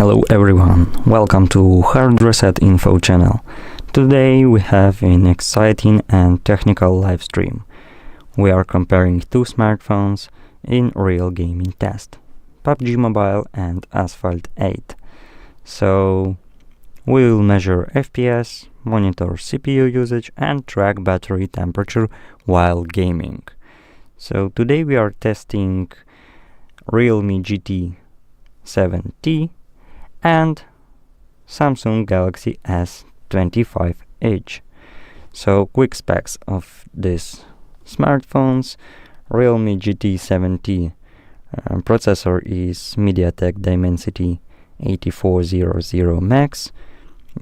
Hello everyone, welcome to HardReset.Info channel. Today we have an exciting and technical live stream. We are comparing two smartphones in real gaming test, PUBG Mobile and Asphalt 8. So we will measure FPS, monitor CPU usage and track battery temperature while gaming. So today we are testing Realme GT 7T and Samsung Galaxy S25 Edge. So quick specs of these smartphones. Realme GT 7T processor is MediaTek Dimensity 8400 Max.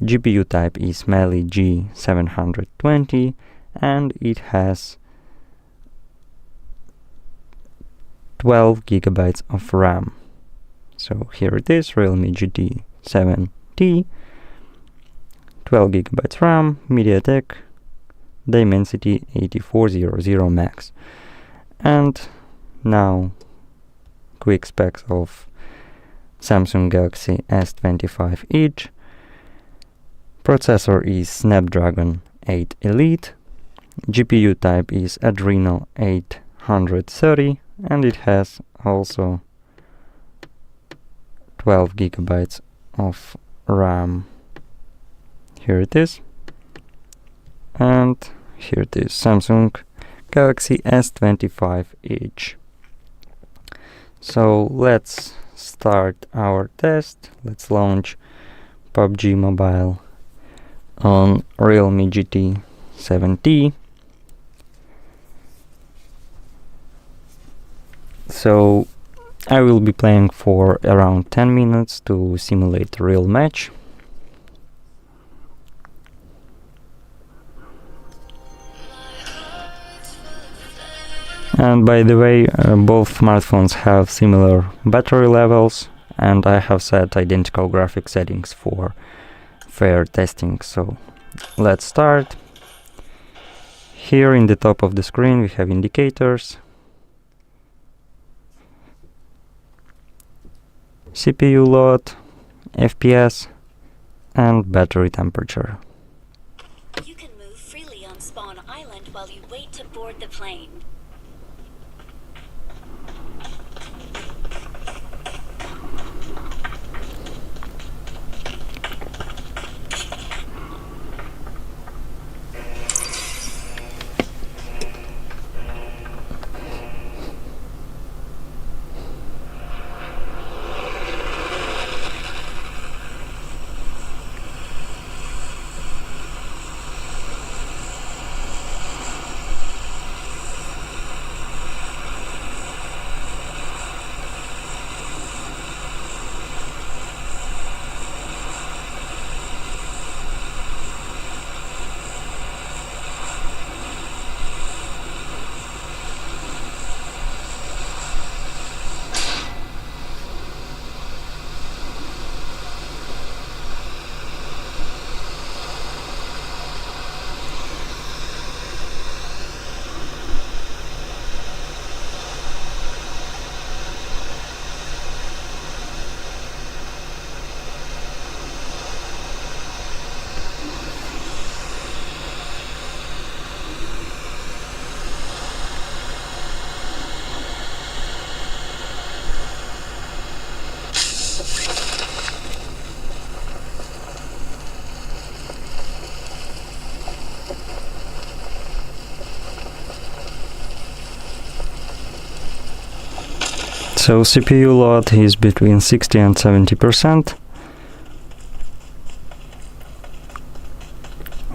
GPU type is Mali G720 and it has 12 GB of RAM. So here it is, Realme GT 7T, 12 GB RAM, MediaTek Dimensity 8400 Max. And now quick specs of Samsung Galaxy S25 Edge. Processor is Snapdragon 8 Elite. GPU type is Adreno 830 and it has also 12 GB of RAM. Here it is. And here it is, Samsung Galaxy S25 Edge. So let's start our test. Let's launch PUBG Mobile on Realme GT 7T. So I will be playing for around 10 minutes to simulate a real match. And by the way, both smartphones have similar battery levels and I have set identical graphic settings for fair testing. So let's start. Here in the top of the screen we have indicators, CPU load, FPS and battery temperature. You can move freely on Spawn Island while you wait to board the plane. So CPU load is between 60 and 70%,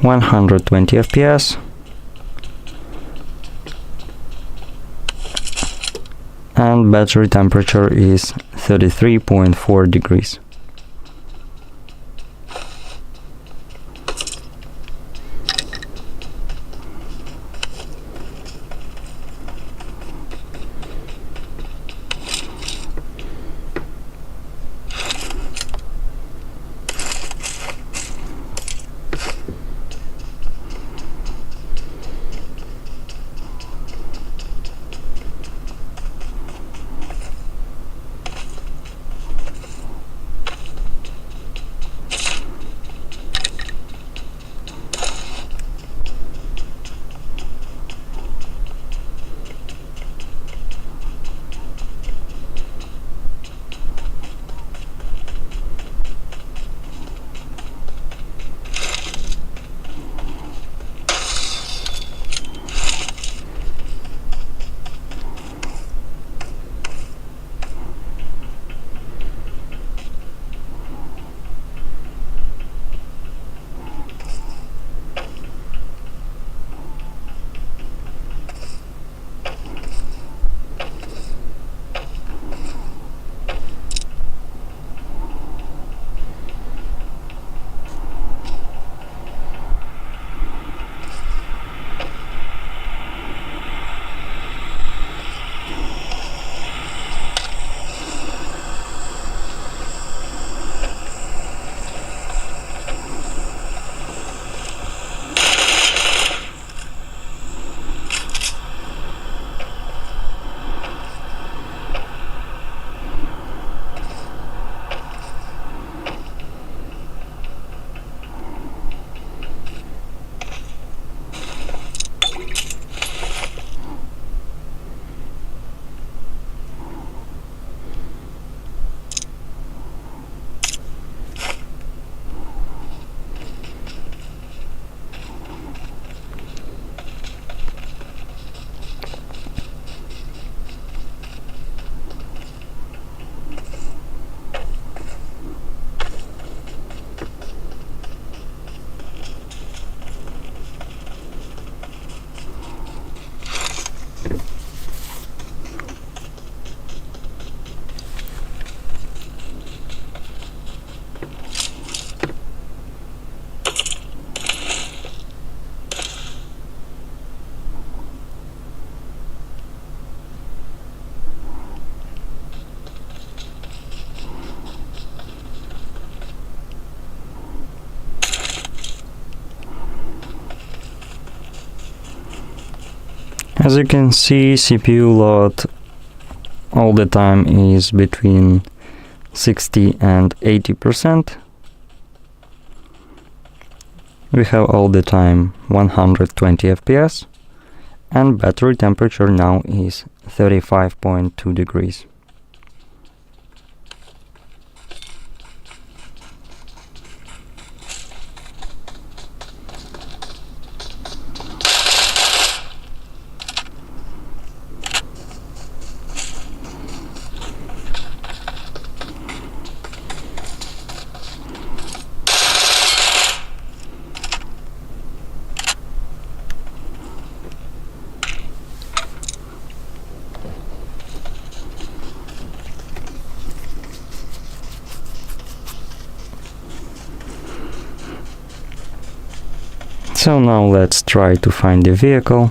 120 FPS, and battery temperature is 33.4 degrees. As you can see, CPU load all the time is between 60 and 80%. We have all the time 120 FPS, and battery temperature now is 35.2 degrees. So now let's try to find the vehicle.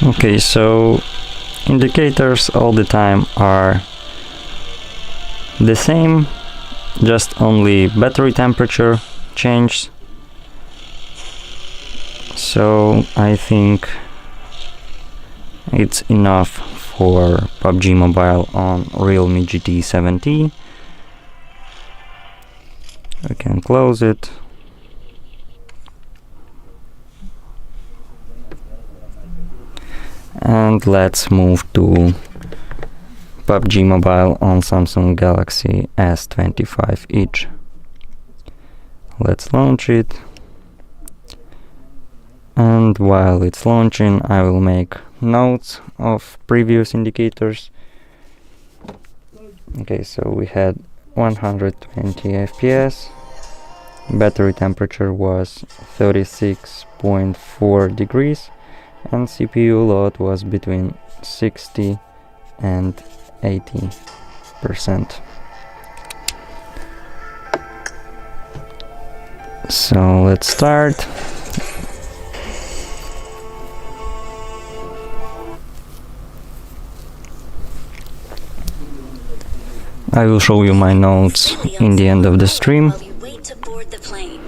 Okay, so indicators all the time are the same, just only battery temperature changed. So I think it's enough for PUBG Mobile on Realme GT 70. We can close it. And let's move to PUBG Mobile on Samsung Galaxy S25 Edge. Let's launch it. And while it's launching, I will make notes of previous indicators. Okay, so we had 120 FPS. Battery temperature was 36.4 degrees. And CPU load was between 60 and 80%. So let's start. I will show you my notes in the end of the stream. While you wait to board the plane.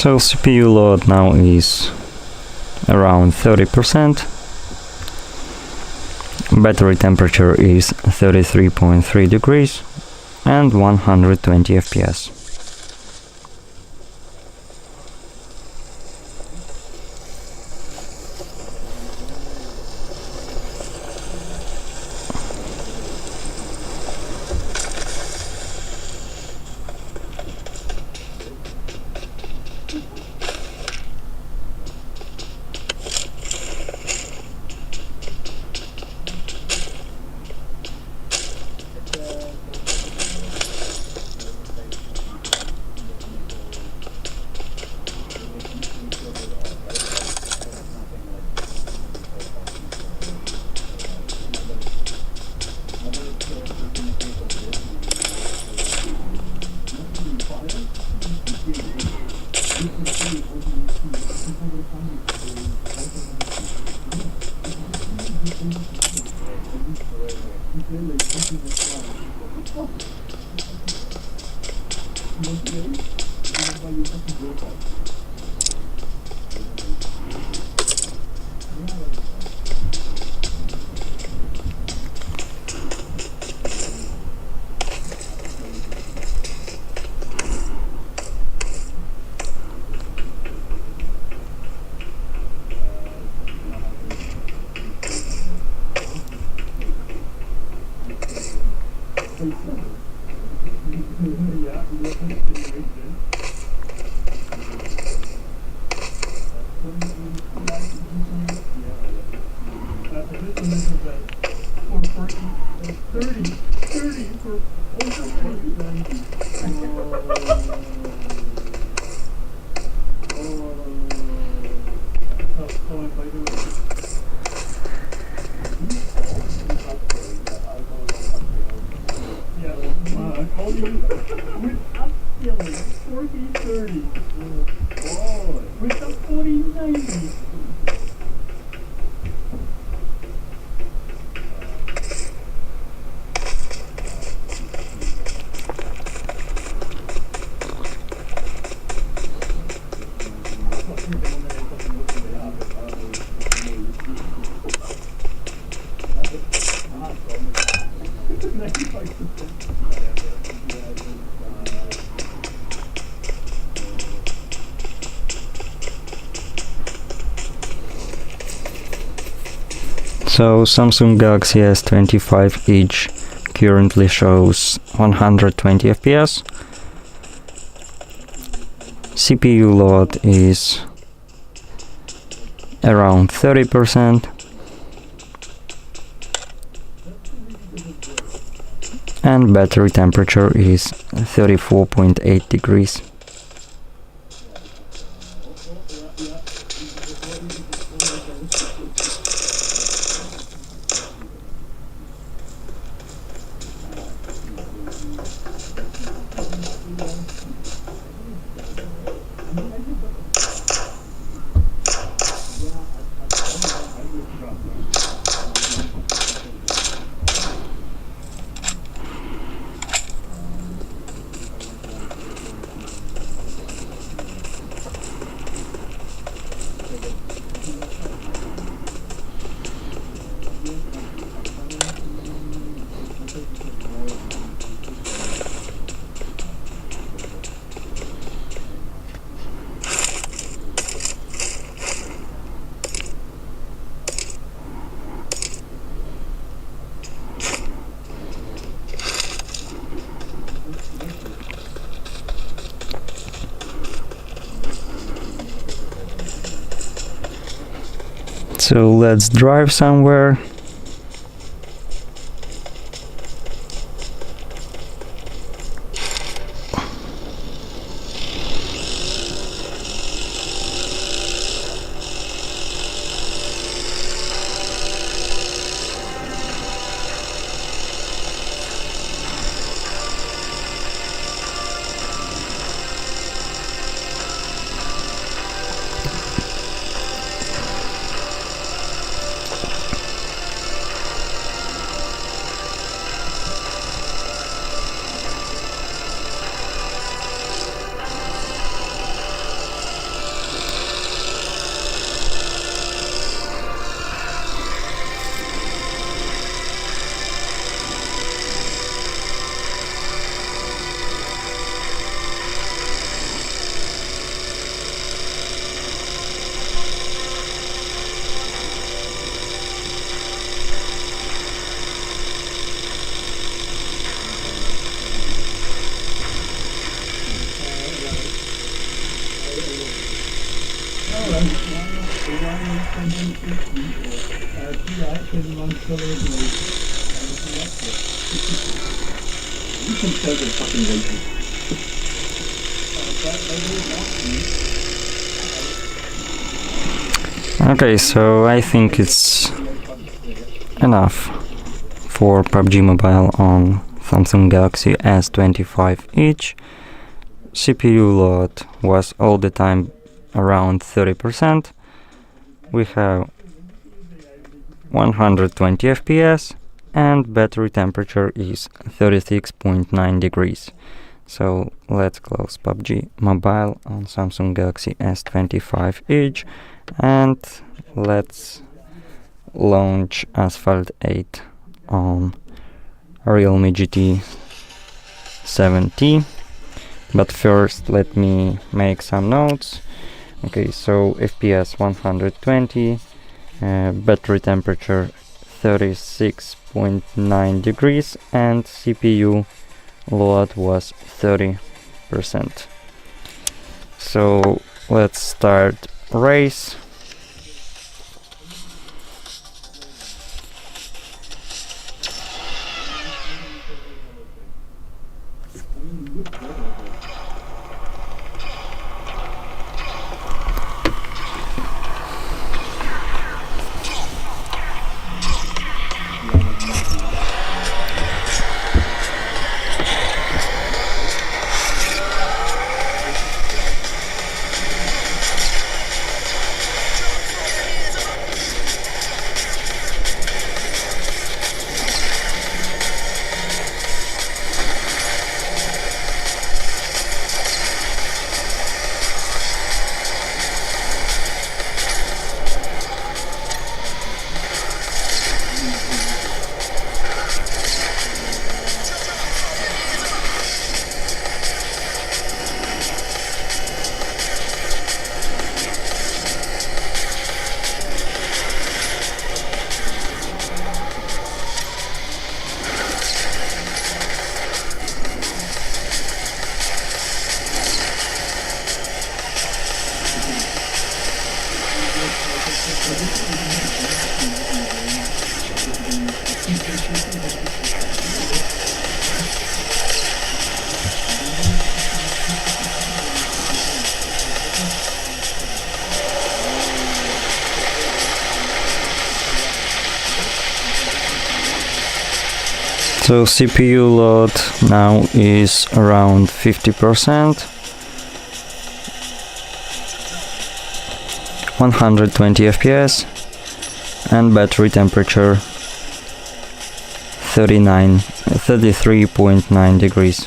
So CPU load now is around 30%. Battery temperature is 33.3 degrees and 120 FPS. So Samsung Galaxy S25 Edge currently shows 120 FPS. CPU load is around 30%. And battery temperature is 34.8 degrees. So let's drive somewhere. Okay, so I think it's enough for PUBG Mobile on Samsung Galaxy S25 Edge. CPU load was all the time around 30%. We have 120 FPS and battery temperature is 36.9 degrees. So let's close PUBG Mobile on Samsung Galaxy S25 Edge and let's launch Asphalt 8 on Realme GT 7T. But first let me make some notes. Okay, so FPS 120, battery temperature 36.9 degrees and CPU load was 30%. So let's start race. So CPU load now is around 50%, 120 FPS and battery temperature 33.9 degrees.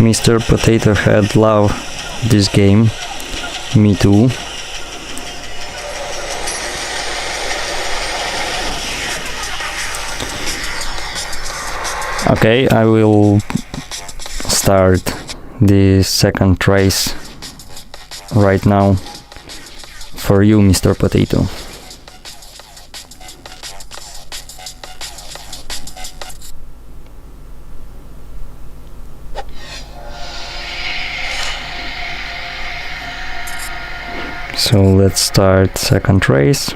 Mr. Potato Head love this game. Me too. Okay, I will start the second race right now for you, Mr. Potato. So let's start second race.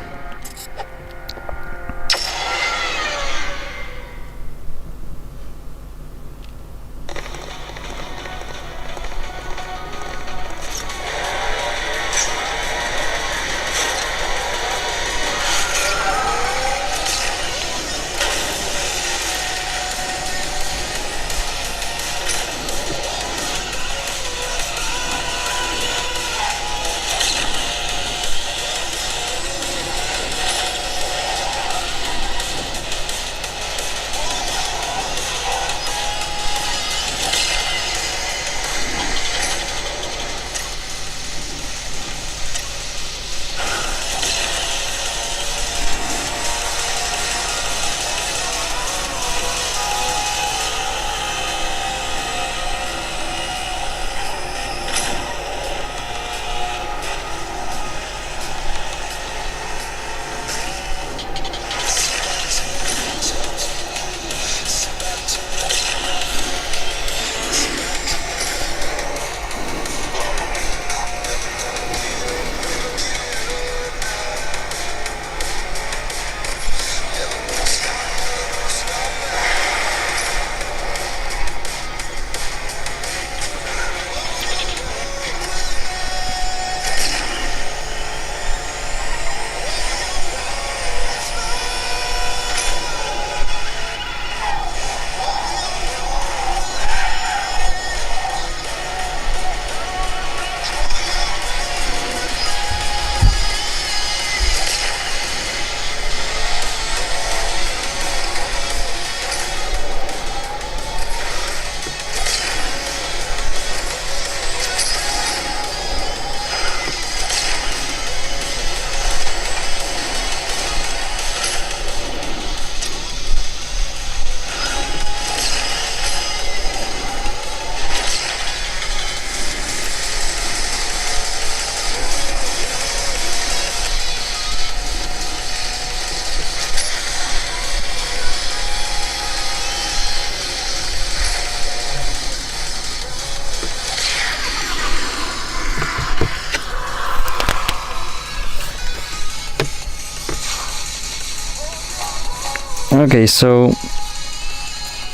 Okay, so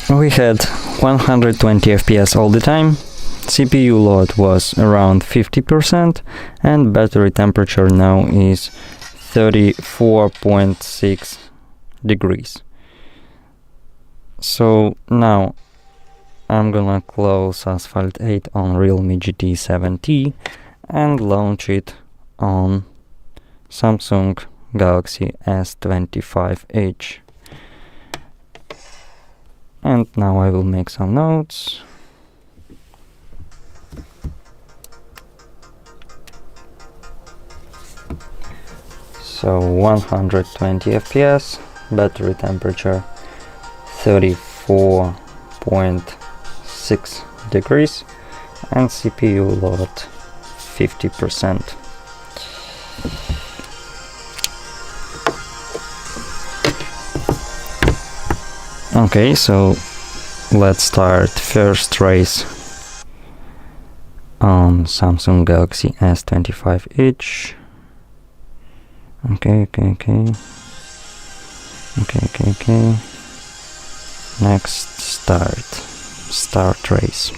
we had 120 FPS all the time, CPU load was around 50%, and battery temperature now is 34.6 degrees. So now I'm gonna close Asphalt 8 on Realme GT 7T and launch it on Samsung Galaxy S25 Edge. And now I will make some notes. So 120 FPS, battery temperature 34.6 degrees, and CPU load 50%. Okay, so let's start first race on Samsung Galaxy S25 Edge. Okay. Next, start race.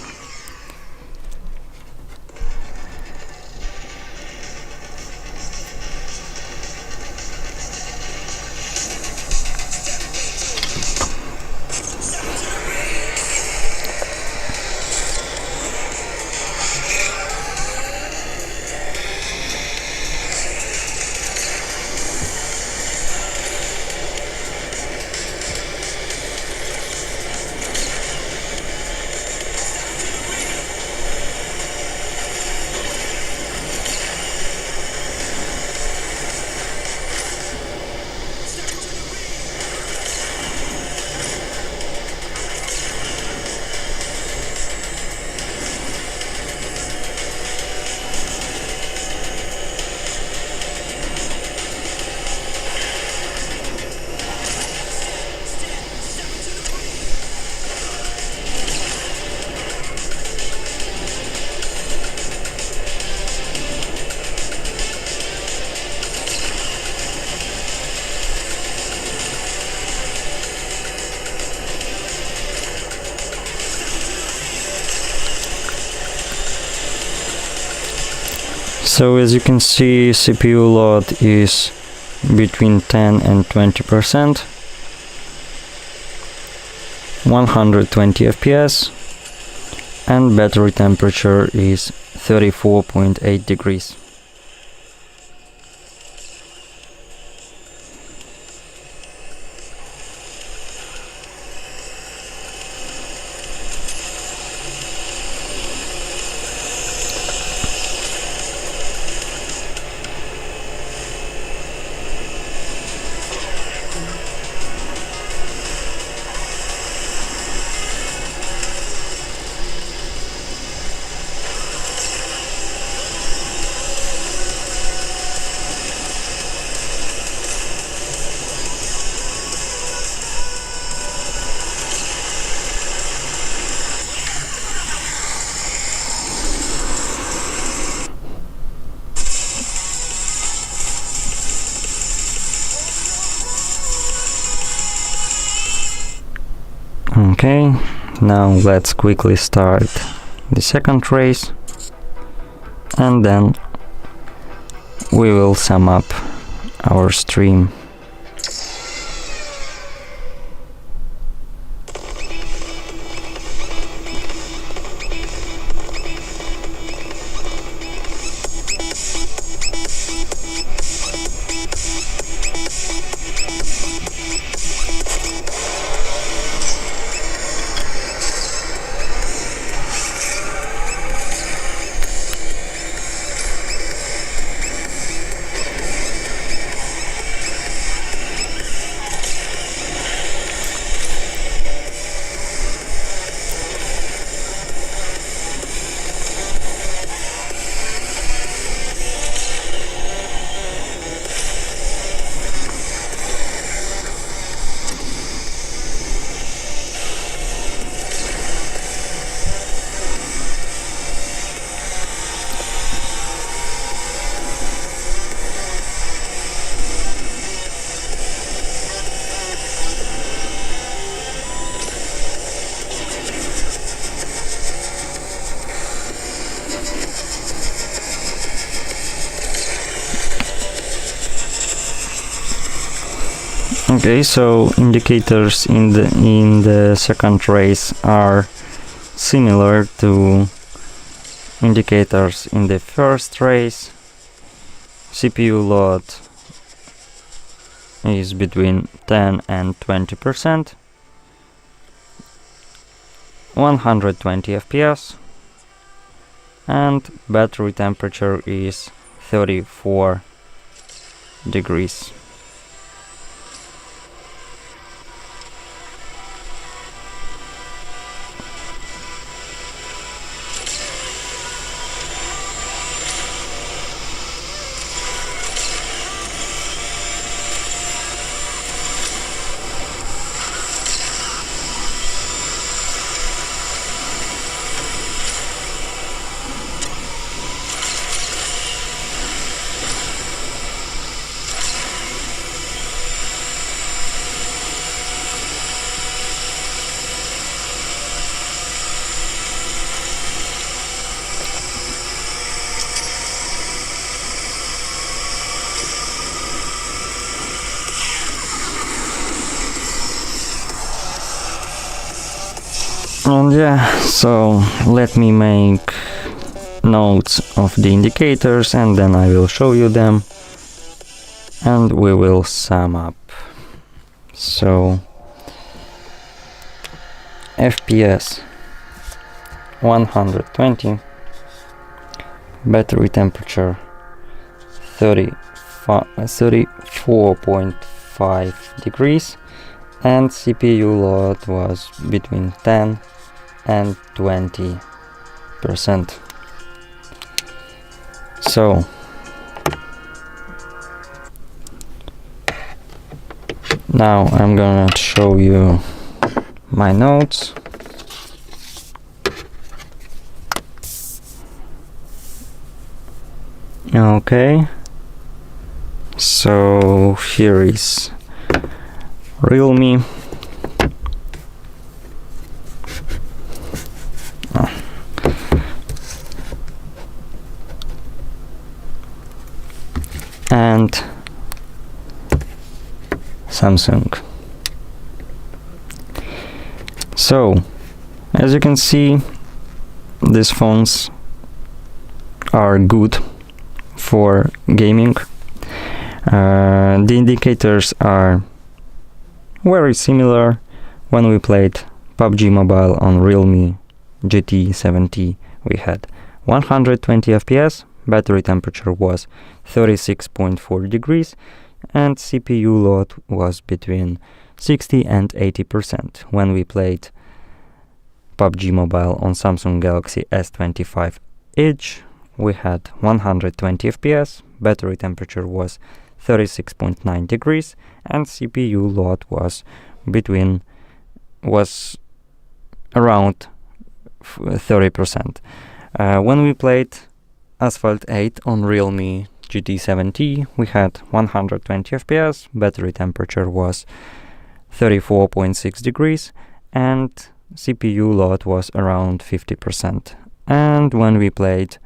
So as you can see, CPU load is between 10 and 20%, 120 FPS, and battery temperature is 34.8 degrees. Okay, now let's quickly start the second race, and then we will sum up our stream. Okay, so indicators in the second race are similar to indicators in the first race. CPU load is between 10 and 20%, 120 FPS, and battery temperature is 34 degrees. And yeah, so let me make notes of the indicators and then I will show you them and we will sum up. So FPS 120, battery temperature 34.5 degrees, and CPU load was between 10 and 20%. So now I'm gonna show you my notes. Okay, so here is Realme and Samsung. So as you can see, these phones are good for gaming. The indicators are very similar. When we played PUBG Mobile on Realme GT 70, we had 120 FPS, battery temperature was 36.4 degrees, and CPU load was between 60 and 80%. When we played PUBG Mobile on Samsung Galaxy S25 Edge, we had 120 FPS, battery temperature was 36.9 degrees, and CPU load was around 30%. When we played Asphalt 8 on Realme GT 70, we had 120 FPS, battery temperature was 34.6 degrees, and CPU load was around 50%. And when we played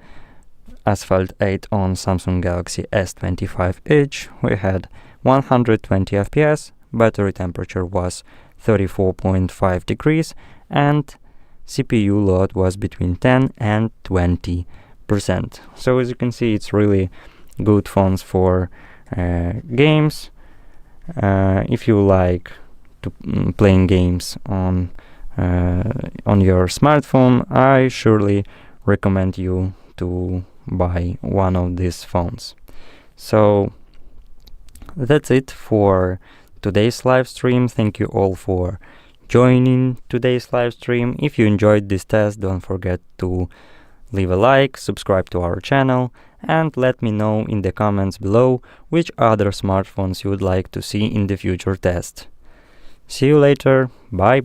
Asphalt 8 on Samsung Galaxy S25 Edge, we had 120 FPS, battery temperature was 34.5 degrees, and CPU load was between 10 and 20%. So as you can see, it's really good phones for games. If you like to playing games on your smartphone, I surely recommend you to buy one of these phones. So that's it for today's live stream. Thank you all for joining today's live stream. If you enjoyed this test, don't forget to leave a like, subscribe to our channel, and let me know in the comments below which other smartphones you would like to see in the future test. See you later. Bye.